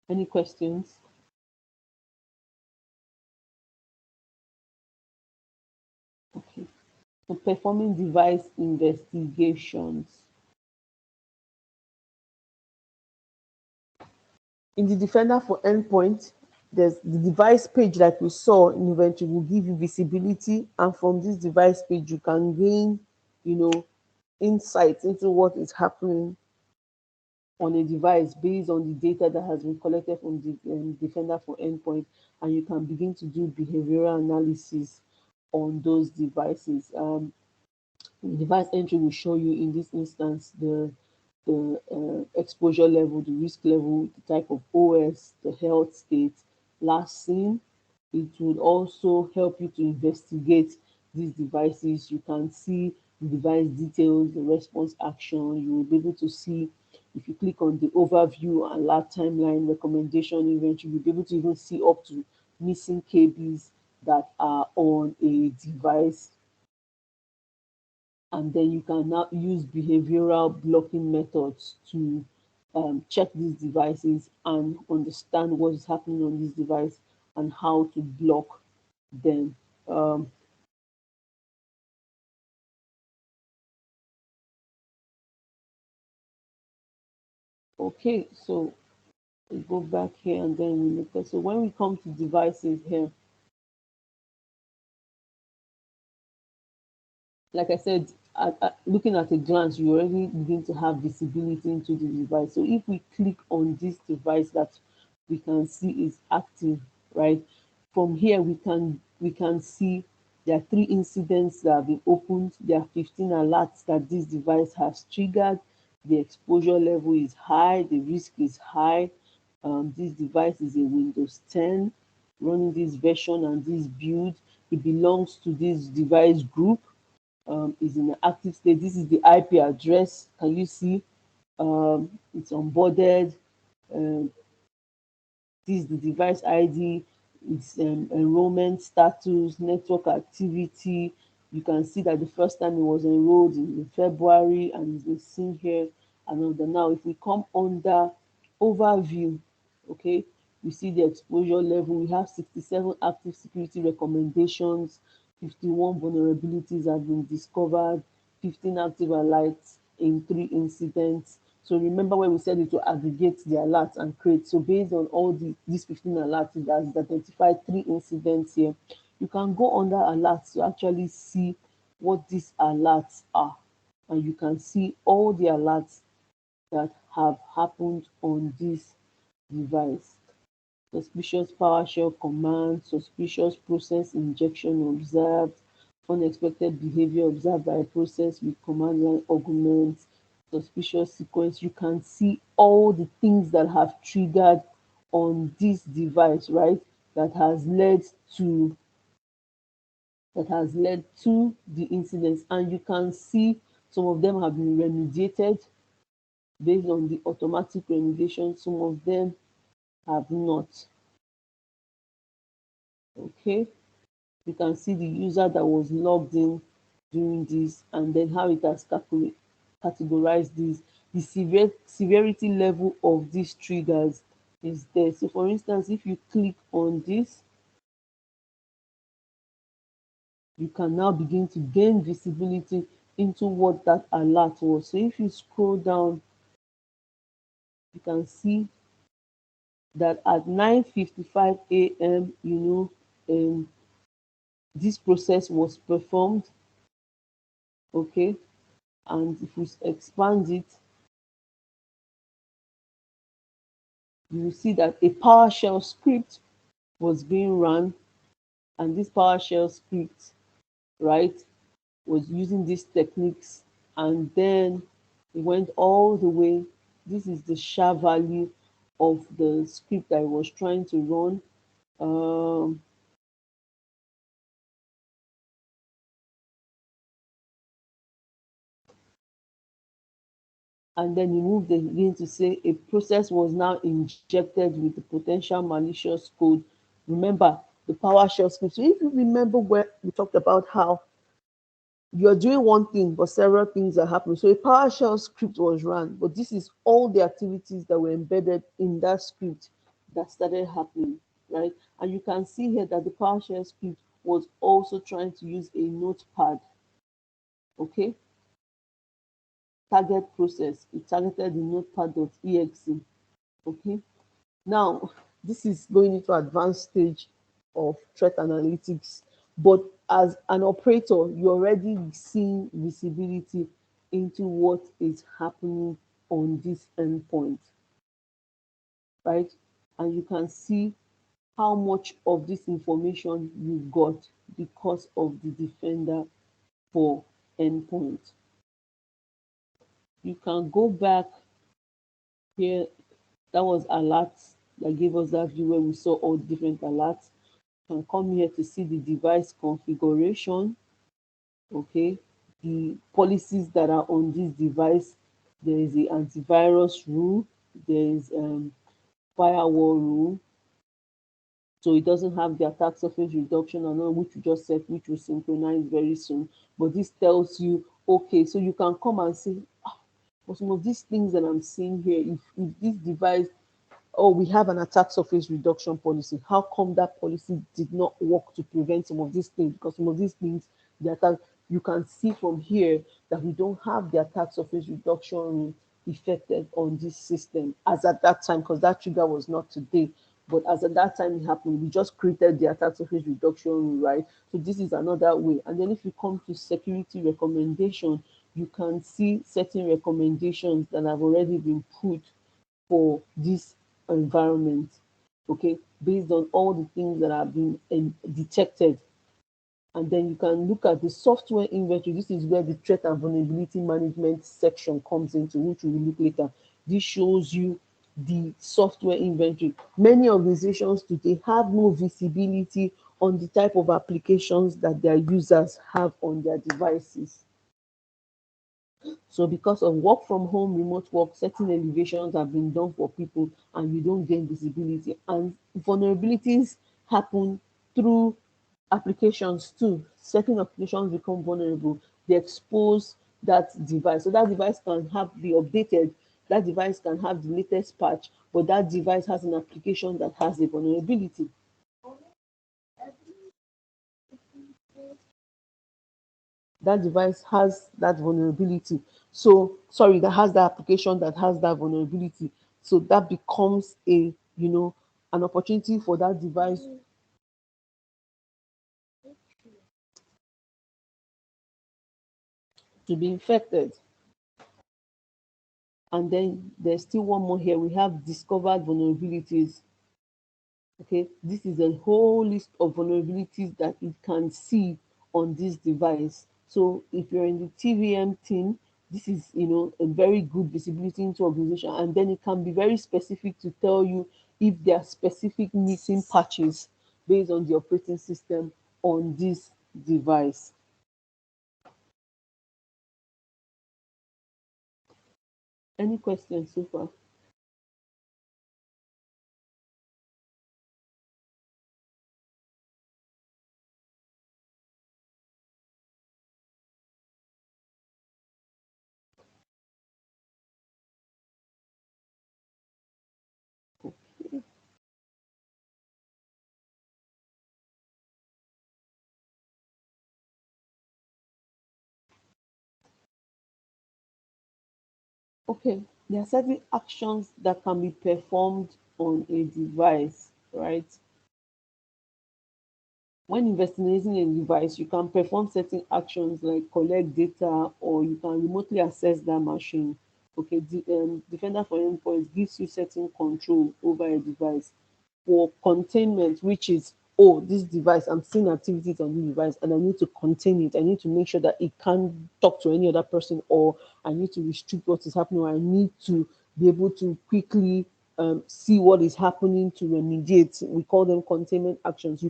Speaker 1: Any questions? Okay. So performing device investigations. In the Defender for Endpoint, there's the device page like we saw in inventory will give you visibility, and from this device page you can gain, insights into what is happening on a device based on the data that has been collected from the Defender for Endpoint, and you can begin to do behavioral analysis on those devices. Device entry will show you in this instance the exposure level, the risk level, the type of OS, the health state, last seen. It would also help you to investigate these devices. You can see the device details, the response action. You will be able to see, if you click on the overview, alert timeline, recommendation, inventory, you'll be able to even see up to missing KBs that are on a device. And then you can now use behavioral blocking methods to check these devices and understand what is happening on this device and how to block them. Um, okay, so we go back here and then we look at, so when we come to devices here, like I said, looking at a glance, you already begin to have visibility into the device. So if we click on this device that we can see is active, right? From here, we can see there are 3 incidents that have been opened. There are 15 alerts that this device has triggered. The exposure level is high. The risk is high. This device is a Windows 10 running this version and this build. It belongs to this device group, is in an active state. This is the IP address. Can you see? It's onboarded. Um, this is the device ID. Its enrollment status, network activity. You can see that the first time it was enrolled in February, and it's been seen here. Another. Now, if we come under overview, okay, we see the exposure level. We have 67 active security recommendations, 51 vulnerabilities have been discovered, 15 active alerts in 3 incidents. So remember when we said it to aggregate the alerts and create. So based on all these 15 alerts, it has identified 3 incidents here. You can go under alerts to actually see what these alerts are. And you can see all the alerts that have happened on this device. Suspicious PowerShell command, suspicious process injection observed, unexpected behavior observed by a process with command line arguments, suspicious sequence. You can see all the things that have triggered on this device, right? That has led to the incidents, and you can see some of them have been remediated based on the automatic remediation. Some of them have not. Okay. You can see the user that was logged in during this, and then how it has categorized this. The severity level of these triggers is there. So for instance, if you click on this, you can now begin to gain visibility into what that alert was. So if you scroll down, you can see that at 9:55 a.m., this process was performed. Okay, and if we expand it, you will see that a PowerShell script was being run, and this PowerShell script, right, was using these techniques, and then it went all the way. This is the SHA value of the script I was trying to run. Um, and then he moved again to say a process was now injected with the potential malicious code. Remember the PowerShell script. So if you remember where we talked about how you're doing one thing, but several things are happening. So a PowerShell script was run, but this is all the activities that were embedded in that script that started happening, right? And you can see here that the PowerShell script was also trying to use a notepad, okay? Target process, it targeted the notepad.exe, okay? Now, this is going into advanced stage of threat analytics, but as an operator, you're already seeing visibility into what is happening on this endpoint, right? And you can see how much of this information you got because of the defender for endpoint. You can go back here. That was alerts that gave us that view where we saw all different alerts. Can come here to see the device configuration. okay, the policies that are on this device. There is the antivirus rule, there is firewall rule, so it doesn't have the attack surface reduction and all, which we just said, which will synchronize very soon. But this tells you, okay, so you can come and say, ah, for some of these things that I'm seeing here, if this device, oh, we have an attack surface reduction policy. How come that policy did not work to prevent some of these things? Because some of these things, the attack, you can see from here that we don't have the attack surface reduction rule effected on this system as at that time, because that trigger was not today. But as at that time it happened, we just created the attack surface reduction rule, right? So this is another way. And then if you come to security recommendation, you can see certain recommendations that have already been put for this environment, okay, based on all the things that have been detected. And then you can look at the software inventory. This is where the threat and vulnerability management section comes into, which we will look later. This shows you the software inventory. Many organizations today have no visibility on the type of applications that their users have on their devices. So because of work from home, remote work, certain elevations have been done for people and you don't gain visibility. And vulnerabilities happen through applications too. Certain applications become vulnerable. They expose that device. So that device can be updated. That device can have the latest patch, but that device has an application that has a vulnerability. That device has that vulnerability. So, sorry, that has that application that has that vulnerability. So that becomes a, an opportunity for that device to be infected. And then there's still one more here. We have discovered vulnerabilities. Okay, this is a whole list of vulnerabilities that it can see on this device. So if you're in the TVM team, this is, a very good visibility into organization, and then it can be very specific to tell you if there are specific missing patches based on the operating system on this device. Any questions so far? Okay, there are certain actions that can be performed on a device, right? When investigating a device, you can perform certain actions like collect data, or you can remotely access that machine. Okay, Defender for Endpoints gives you certain control over a device. For containment, which is, oh, this device, I'm seeing activities on this device and I need to contain it. I need to make sure that it can't talk to any other person, or I need to restrict what is happening, or I need to be able to quickly see what is happening to remediate. We call them containment actions.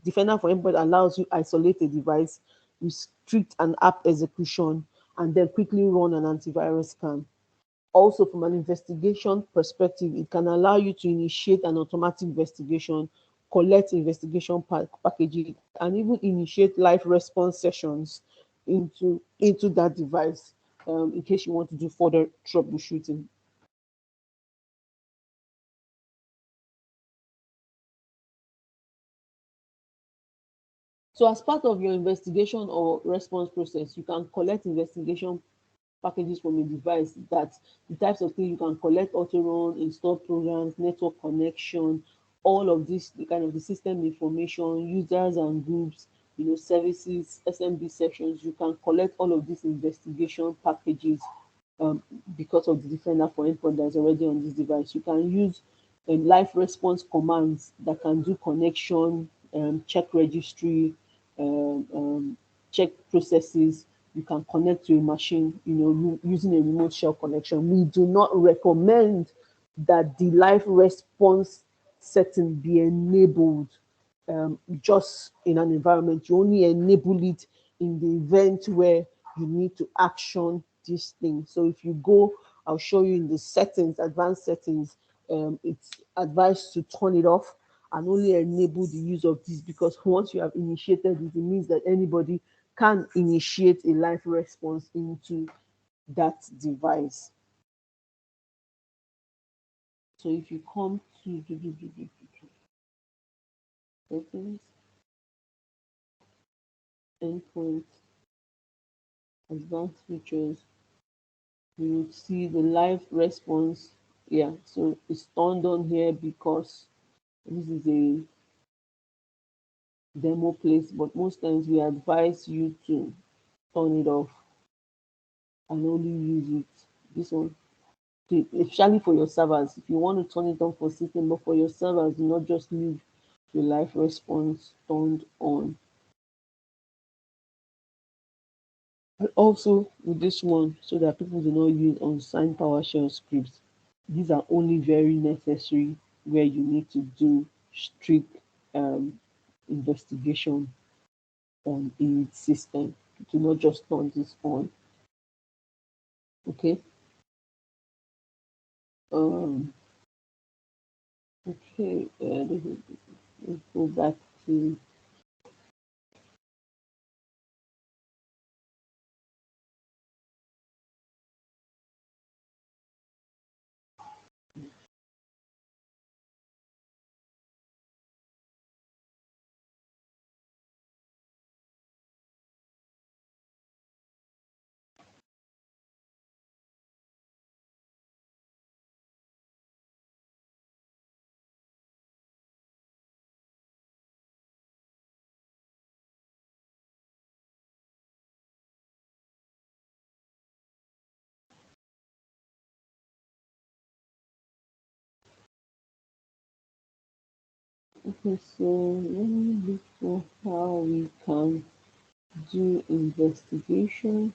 Speaker 1: Defender for Endpoint allows you isolate a device, restrict an app execution, and then quickly run an antivirus scan. Also, from an investigation perspective, it can allow you to initiate an automatic investigation, collect investigation packages, and even initiate live response sessions into that device, in case you want to do further troubleshooting. So as part of your investigation or response process, you can collect investigation packages from a device. That the types of things you can collect: auto run, install programs, network connection, all of this, the kind of the system information, users and groups, services, SMB sections. You can collect all of these investigation packages, because of the defender for endpoint that is already on this device. You can use live response commands that can do connection, check registry, check processes. You can connect to a machine, using a remote shell connection. We do not recommend that the live response setting be enabled just in an environment. You only enable it in the event where you need to action this thing. So if you go, I'll show you in the settings, advanced settings, it's advised to turn it off and only enable the use of this, because once you have initiated it, it means that anybody can initiate a live response into that device. So if you come to settings, endpoint, advanced features, you would see the live response. Yeah, so it's turned on here because this is a demo place, but most times we advise you to turn it off and only use it. This one, especially for your servers. If you want to turn it on for system, but for your servers, do not just leave the live response turned on. Also with this one, so that people do not use unsigned PowerShell scripts, these are only very necessary where you need to do strict investigation on a system. Do not just turn this on. Okay. Um, okay. Let's go back to okay. So let me look for how we can do investigation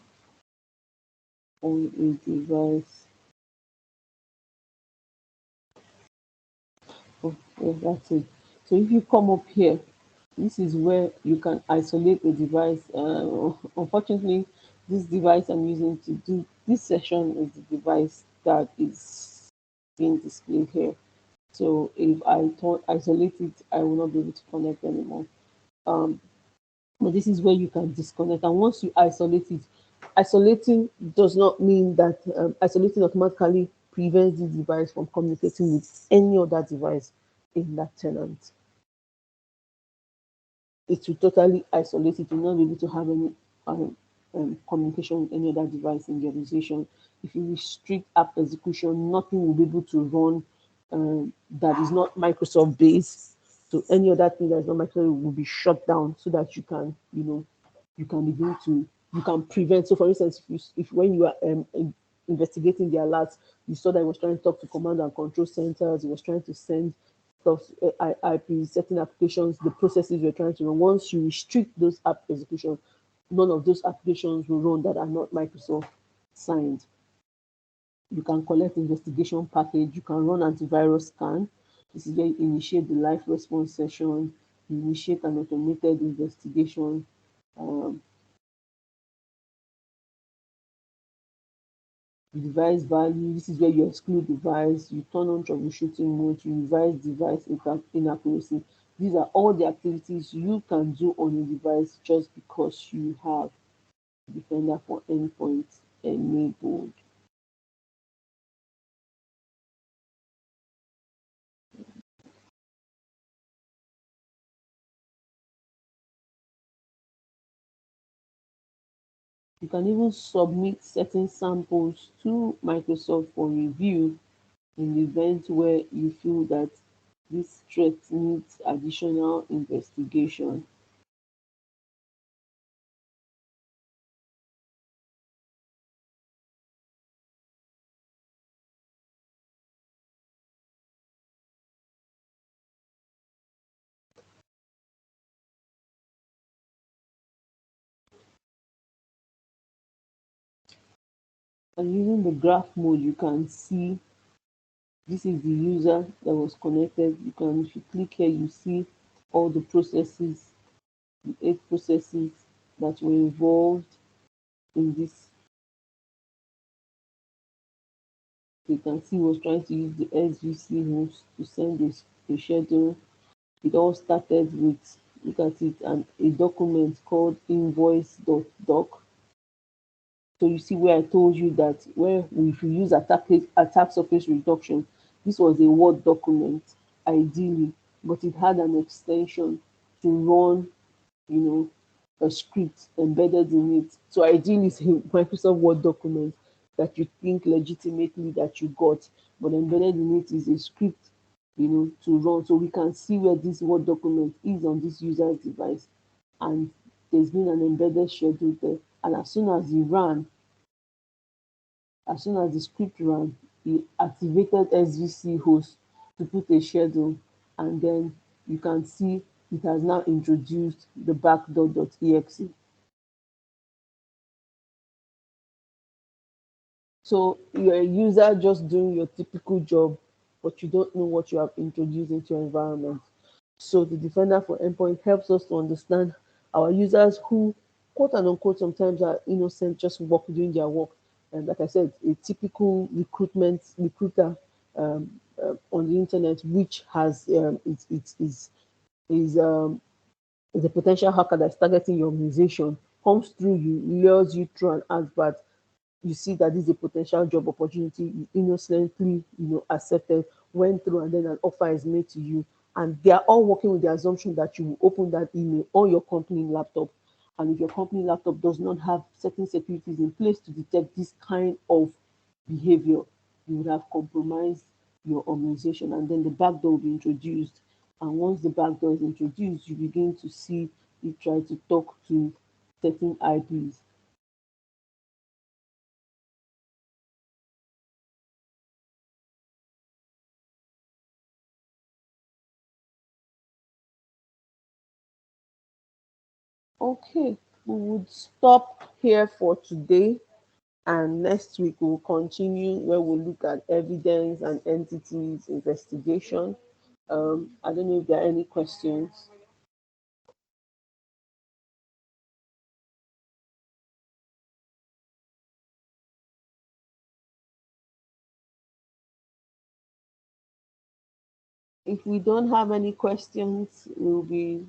Speaker 1: on a device. Oh, yeah, that's it. So if you come up here, this is where you can isolate the device. Unfortunately, this device I'm using to do this session is the device that is being displayed here. So if I isolate it, I will not be able to connect anymore. Um, but this is where you can disconnect. And once you isolate it, isolating does not mean that isolating automatically prevents the device from communicating with any other device in that tenant. It will totally isolate it. You will not be able to have any communication with any other device in the organization. If you restrict app execution, nothing will be able to run that is not Microsoft based. So any other thing that is not Microsoft will be shut down, so that you can, you can begin to, you can prevent. So for instance, if when you are investigating the alerts, you saw that it was trying to talk to command and control centers, it was trying to send stuff, IP, certain applications, the processes you're trying to run. Once you restrict those app execution, none of those applications will run that are not Microsoft signed. You can collect investigation package, you can run antivirus scan. This is where you initiate the live response session, you initiate an automated investigation. Um, Device value, this is where you exclude device, you turn on troubleshooting mode, you revise device inaccuracy. These are all the activities you can do on a device just because you have Defender for Endpoints enabled. You can even submit certain samples to Microsoft for review in the event where you feel that this threat needs additional investigation. And using the graph mode, you can see this is the user that was connected. You can, if you click here, you see all the processes, the 8 processes. that were involved in this. You can see he was trying to use the SVC host to send a schedule. It all started with, look at it, a document called invoice.doc. So you see where I told you that where if you use attack surface reduction, this was a Word document ideally, but it had an extension to run, you know, a script embedded in it. So ideally, it's a Microsoft Word document that you think legitimately that you got, but embedded in it is a script, to run. So we can see where this Word document is on this user's device, and there's been an embedded schedule there. And as soon as the script ran, he activated SVC host to put a schedule, and then you can see it has now introduced the backdoor.exe. So you're a user just doing your typical job, but you don't know what you have introduced into your environment. So the defender for endpoint helps us to understand our users who, quote and unquote, sometimes are innocent, just doing their work. And like I said, a typical recruiter on the internet, which has is is a potential hacker that's targeting your organization, comes through you, lures you through an advert. You see that this is a potential job opportunity, you innocently, accepted, went through, and then an offer is made to you. And they are all working with the assumption that you will open that email on your company laptop. And if your company laptop does not have certain securities in place to detect this kind of behavior, you would have compromised your organization. And then the backdoor will be introduced. And once the backdoor is introduced, you begin to see it try to talk to certain IPs. Okay, we would stop here for today, and next week we'll continue where we'll look at evidence and entities investigation. I don't know if there are any questions. If we don't have any questions, we'll be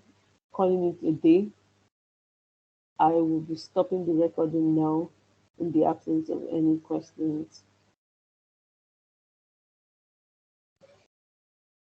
Speaker 1: calling it a day. I will be stopping the recording now in the absence of any questions.